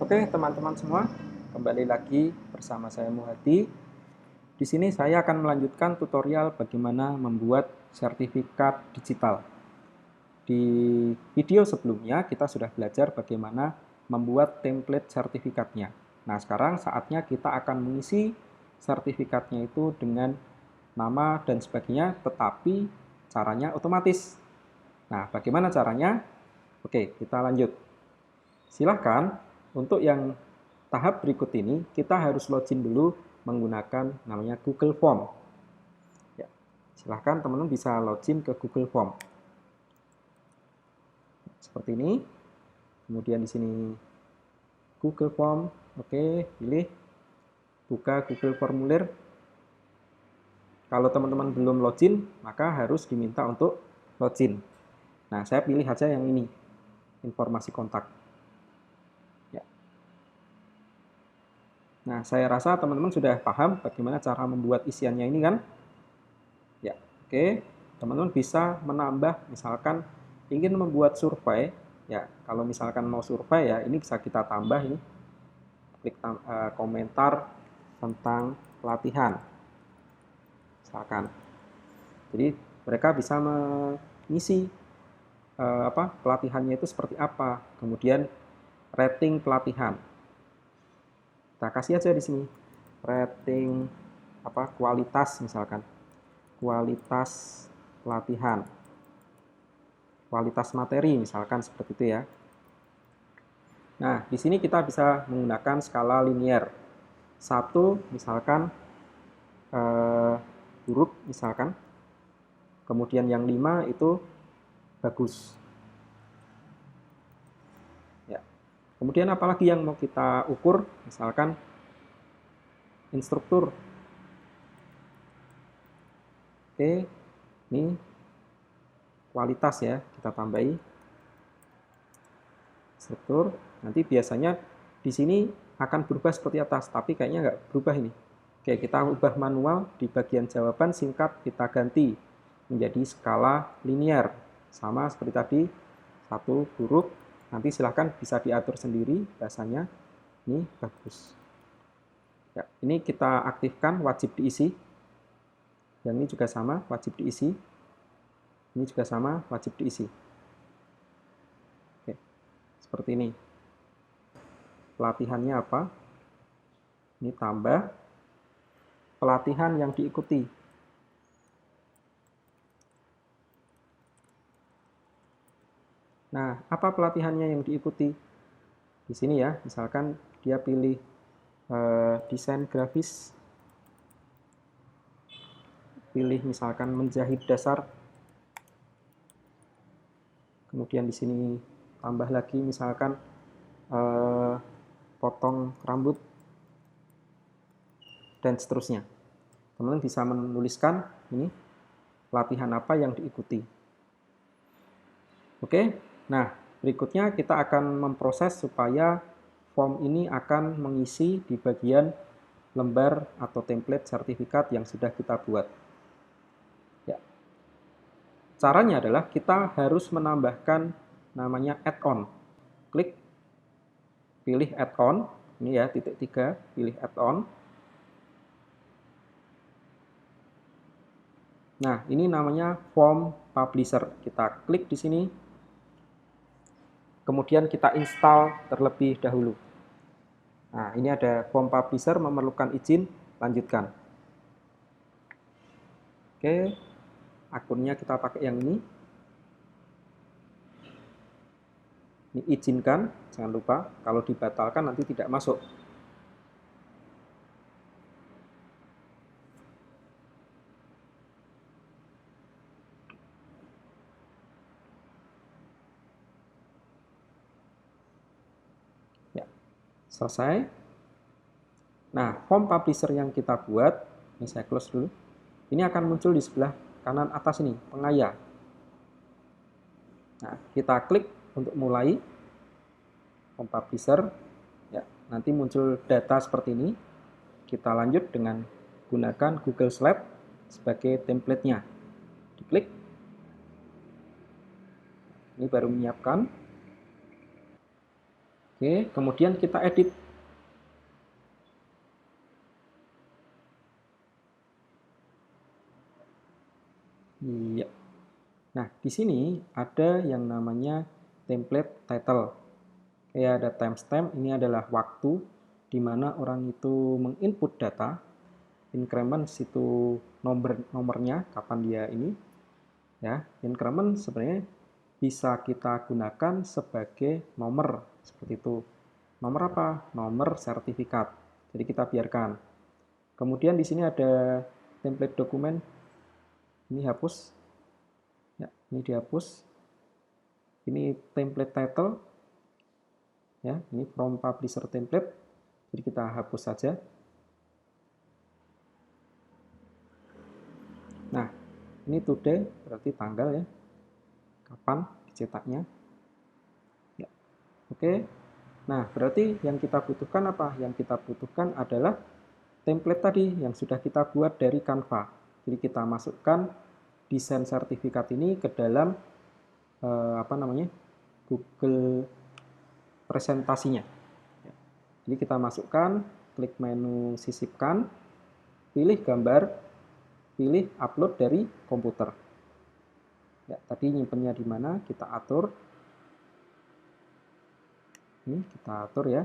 Oke, teman-teman semua, kembali lagi bersama saya Muhadi. Di sini saya akan melanjutkan tutorial bagaimana membuat sertifikat digital. Di video sebelumnya kita sudah belajar bagaimana membuat template sertifikatnya. Nah, sekarang saatnya kita akan mengisi sertifikatnya itu dengan nama dan sebagainya, tetapi caranya otomatis. Nah, bagaimana caranya? Oke, kita lanjut. Silahkan, untuk yang tahap berikut ini, kita harus login dulu menggunakan namanya Google Form. Ya, silahkan teman-teman bisa login ke Google Form. Seperti ini. Kemudian di sini Google Form. Oke, pilih. Buka Google Formulir. Kalau teman-teman belum login, maka harus diminta untuk login. Nah, saya pilih aja yang ini. Informasi kontak. Nah, saya rasa teman-teman sudah paham bagaimana cara membuat isiannya ini kan? Ya, oke. Teman-teman bisa menambah, misalkan ingin membuat survei, ya, kalau misalkan mau survei ya, ini bisa kita tambah ini. Klik komentar tentang pelatihan. Misalkan. Jadi, mereka bisa mengisi pelatihannya itu seperti apa, kemudian rating pelatihan. Kita kasih aja di sini rating kualitas, misalkan kualitas pelatihan, kualitas materi, misalkan seperti itu ya. Nah, di sini kita bisa menggunakan skala linier. 1 misalkan buruk, misalkan. Kemudian yang 5 itu bagus. Ya. Kemudian apalagi yang mau kita ukur, misalkan instruktur. Oke, ini kualitas ya, kita tambahi instruktur. Nanti biasanya di sini akan berubah seperti atas, tapi kayaknya nggak berubah ini. Oke, kita ubah manual, di bagian jawaban singkat kita ganti menjadi skala linier. Sama seperti tadi, 1 buruk, nanti silahkan bisa diatur sendiri bahasanya. Ini bagus. Ya, ini kita aktifkan wajib diisi. Yang ini juga sama, wajib diisi. Ini juga sama, wajib diisi. Oke, seperti ini. Pelatihannya apa? Ini tambah pelatihan yang diikuti. Nah, apa pelatihannya yang diikuti? Di sini ya, misalkan dia pilih desain grafis, pilih misalkan menjahit dasar, kemudian di sini tambah lagi misalkan potong rambut, dan seterusnya. Teman-teman bisa menuliskan ini pelatihan apa yang diikuti. Oke, nah berikutnya kita akan memproses supaya form ini akan mengisi di bagian lembar atau template sertifikat yang sudah kita buat. Ya. Caranya adalah kita harus menambahkan namanya add-on. Klik, pilih add-on, ini ya titik 3, pilih add-on. Nah, ini namanya form publisher. Kita klik di sini, kemudian kita install terlebih dahulu. Nah, ini ada form publisher memerlukan izin, lanjutkan. Oke, akunnya kita pakai yang ini. Ini izinkan, jangan lupa, kalau dibatalkan nanti tidak masuk. Ya, selesai. Nah, form publisher yang kita buat, ini saya close dulu. Ini akan muncul di sebelah kanan atas ini, pengaya. Nah, kita klik untuk mulai form publisher. Ya, nanti muncul data seperti ini. Kita lanjut dengan gunakan Google Slide sebagai template-nya. Diklik. Ini baru menyiapkan. Oke, kemudian kita edit. Iya. Nah, di sini ada yang namanya template title. Kayak ada timestamp, ini adalah waktu di mana orang itu menginput data, increment itu nomornya, kapan dia ini. Ya, increment sebenarnya bisa kita gunakan sebagai nomor, seperti itu. Nomor apa? Nomor sertifikat. Jadi kita biarkan. Kemudian di sini ada template dokumen, ini hapus. Ya, ini dihapus. Ini template title. Ya, ini from publisher template. Jadi kita hapus saja. Nah, ini today berarti tanggal ya. Kapan dicetaknya. Ya. Oke. Nah, berarti yang kita butuhkan apa? Yang kita butuhkan adalah template tadi yang sudah kita buat dari Canva. Jadi kita masukkan desain sertifikat ini ke dalam Google presentasinya. Jadi kita masukkan, klik menu sisipkan, pilih gambar, pilih upload dari komputer. Ya, tadi nyimpennya di mana? Kita atur. Ini kita atur ya.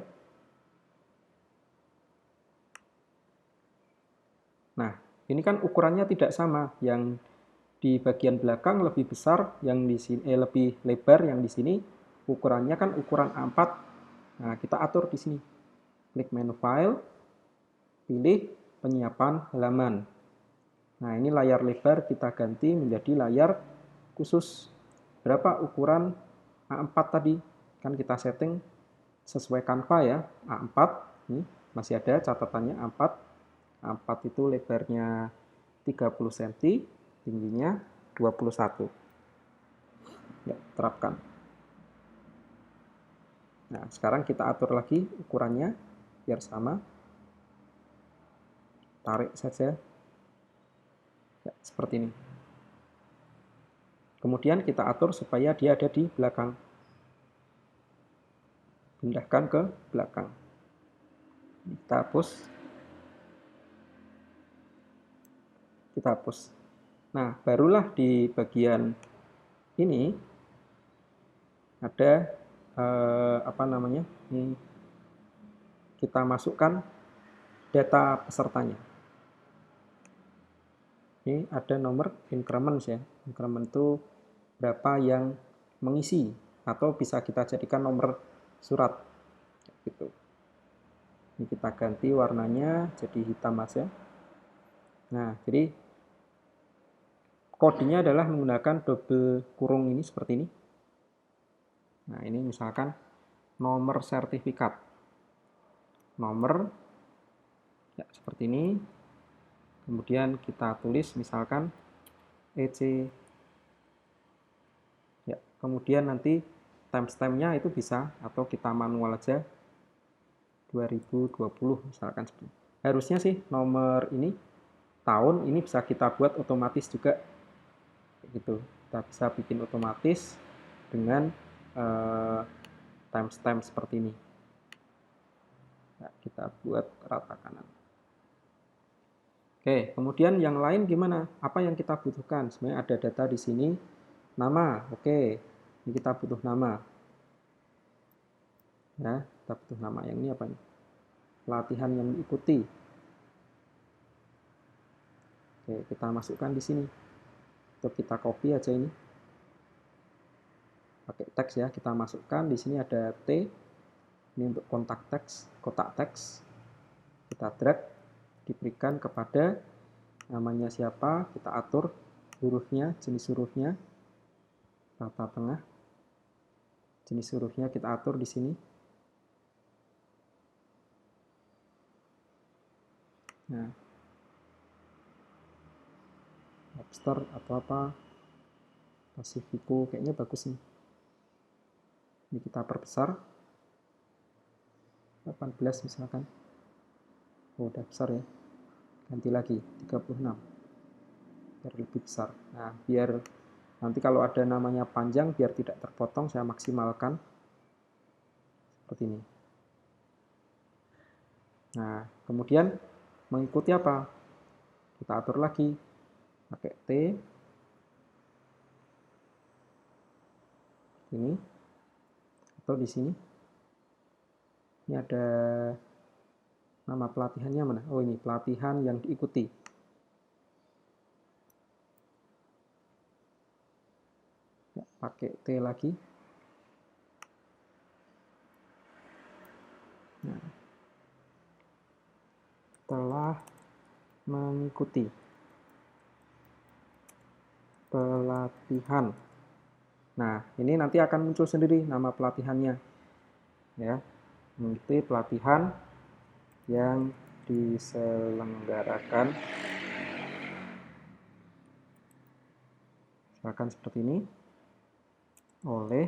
Nah, ini kan ukurannya tidak sama. Yang di bagian belakang lebih besar, yang di sini lebih lebar, yang di sini ukurannya kan ukuran A4. Nah, kita atur di sini. Klik menu file, pilih penyiapan halaman. Nah, ini layar lebar kita ganti menjadi layar khusus. Berapa ukuran A4 tadi? Kan kita setting sesuai Canva ya, A4. Ini masih ada catatannya A4. A4 itu lebarnya 30 cm, tingginya 21. Ya, terapkan. Nah, sekarang kita atur lagi ukurannya biar sama. Tarik saja. Ya, seperti ini. Kemudian kita atur supaya dia ada di belakang. Pindahkan ke belakang. Kita hapus. Kita hapus. Nah, barulah di bagian ini ada ini kita masukkan data pesertanya. Ini ada nomor increments ya. Increment itu berapa yang mengisi atau bisa kita jadikan nomor surat gitu. Ini kita ganti warnanya jadi hitam aja. Nah, jadi kodenya adalah menggunakan double kurung ini seperti ini. Nah, ini misalkan nomor sertifikat. Nomor ya seperti ini. Kemudian kita tulis misalkan EC. Ya, kemudian nanti timestamp-nya itu bisa atau kita manual aja 2020 misalkan seperti ini. Harusnya sih nomor ini tahun ini bisa kita buat otomatis juga gitu. Kita bisa bikin otomatis dengan timestamp seperti ini. Nah, kita buat rata kanan. Oke, kemudian yang lain gimana? Apa yang kita butuhkan? Sebenarnya ada data di sini. Nama, oke. Ini kita butuh nama. Ya, kita butuh nama. Yang ini apa nih? Latihan yang diikuti. Oke, kita masukkan di sini. Untuk kita copy aja ini. Pakai teks ya, kita masukkan. Di sini ada T. Ini untuk kotak teks. Kita drag, diberikan kepada namanya siapa, kita atur hurufnya, jenis hurufnya, rata tengah. Jenis hurufnya kita atur di sini. Nah, Webster atau apa, Pacifico, kayaknya bagus nih. Ini kita perbesar. 18 misalkan. Oh, udah besar ya. Ganti lagi, 36. Biar lebih besar. Nah, biar nanti kalau ada namanya panjang, biar tidak terpotong, saya maksimalkan. seperti ini. Nah, kemudian mengikuti apa? Kita atur lagi pakai T ini, atau di sini. Ini ada nama pelatihannya mana? Oh, ini pelatihan yang diikuti. Ya, pakai T lagi. Nah, telah mengikuti pelatihan. Nah, ini nanti akan muncul sendiri nama pelatihannya. Ya, mengikuti pelatihan yang diselenggarakan, misalkan seperti ini, oleh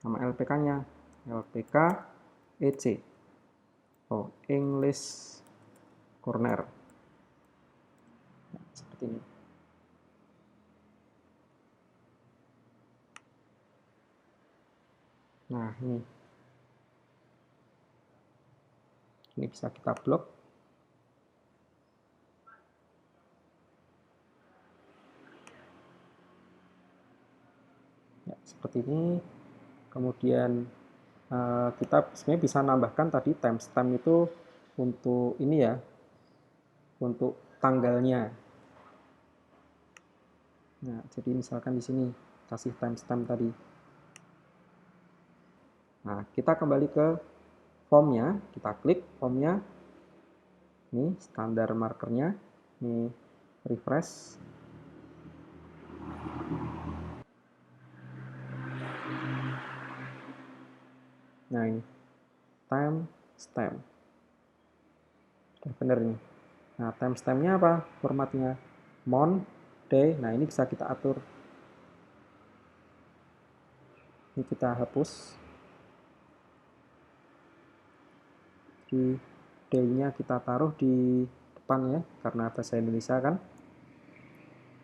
nama LPK-nya, LPK EC, oh, English Corner. Nah, seperti ini. Nah, ini bisa kita blok. Ya, seperti ini. Kemudian kita sebenarnya bisa nambahkan tadi timestamp itu untuk ini ya, untuk tanggalnya. Nah, jadi misalkan di sini kasih timestamp tadi. Nah, kita kembali ke formnya, kita klik formnya. Ini standar markernya, ini refresh. Nah, ini timestamp. Benar ini. Nah, timestampnya apa? Formatnya month, day. Nah, ini bisa kita atur. Ini kita hapus. Di day-nya kita taruh di depan ya, karena bahasa Indonesia kan.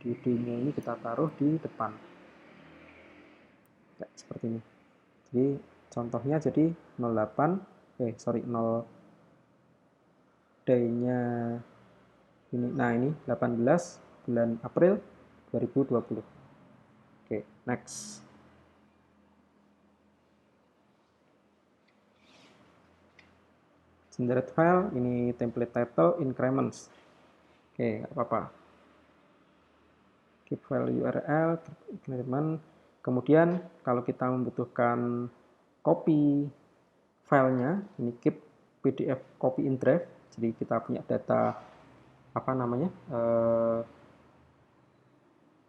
Di day-nya ini kita taruh di depan. Ya, seperti ini. Jadi contohnya jadi 0 day-nya ini. Nah, ini 18 bulan April 2020. Oke, next. Generate file, ini template title increments. Oke, nggak apa-apa. Keep file URL, increment. Kemudian kalau kita membutuhkan copy filenya, ini keep PDF copy in drive. Jadi kita punya data apa namanya?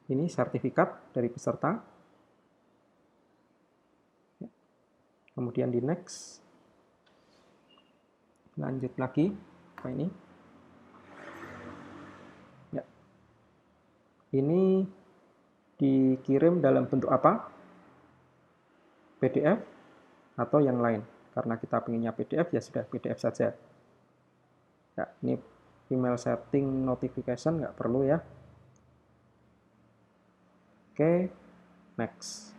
Ini sertifikat dari peserta. Kemudian di next. Lanjut lagi ke ini. Ya. Ini dikirim dalam bentuk apa? PDF atau yang lain. Karena kita pengennya PDF, ya sudah PDF saja. Ya, ini email setting notification nggak perlu ya. Oke, next.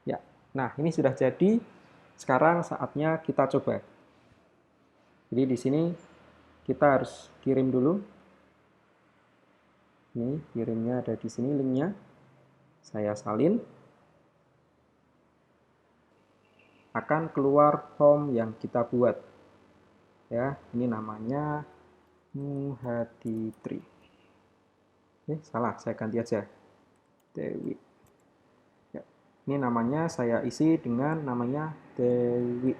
Ya, nah ini sudah jadi. Sekarang saatnya kita coba. Jadi di sini kita harus kirim dulu. Ini kirimnya ada di sini linknya. Saya salin. Akan keluar form yang kita buat. Ya, ini namanya Muhaditri. Salah, saya ganti aja. Dewi. Ya, ini namanya saya isi dengan namanya Dewi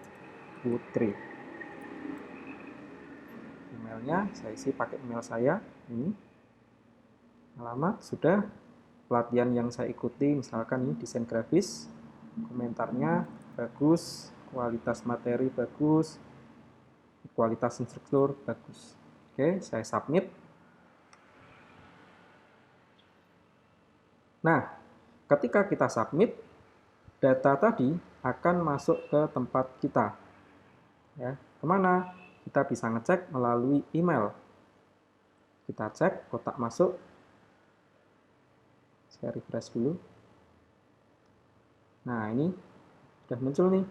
Putri. Emailnya saya isi pakai email saya. Ini alamat sudah. Pelatihan yang saya ikuti misalkan ini desain grafis, komentarnya bagus, kualitas materi bagus, kualitas instruktur bagus. Oke, saya submit. Nah, ketika kita submit, data tadi akan masuk ke tempat kita. Ya, kemana? Kita bisa ngecek melalui email. Kita cek kotak masuk. Saya refresh dulu. Nah, ini sudah muncul nih.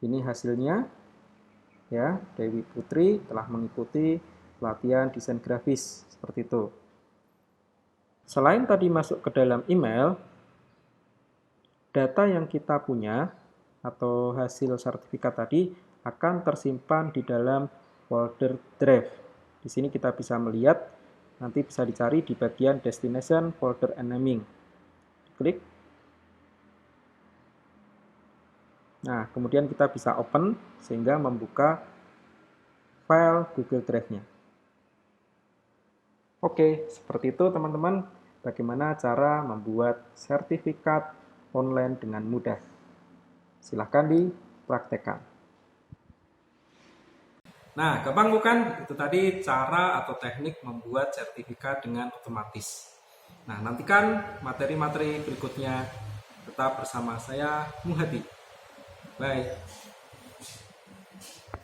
Ini hasilnya. Ya, Dewi Putri telah mengikuti pelatihan desain grafis seperti itu. Selain tadi masuk ke dalam email, data yang kita punya atau hasil sertifikat tadi akan tersimpan di dalam folder Drive. Di sini kita bisa melihat, nanti bisa dicari di bagian Destination Folder and Naming. Klik. Nah, kemudian kita bisa open sehingga membuka file Google Drive-nya. Oke, seperti itu teman-teman, bagaimana cara membuat sertifikat online dengan mudah. Silahkan dipraktekkan. Nah, gampang bukan? Itu tadi cara atau teknik membuat sertifikat dengan otomatis. Nah, nantikan materi-materi berikutnya. Tetap bersama saya, Muhadi. Bye.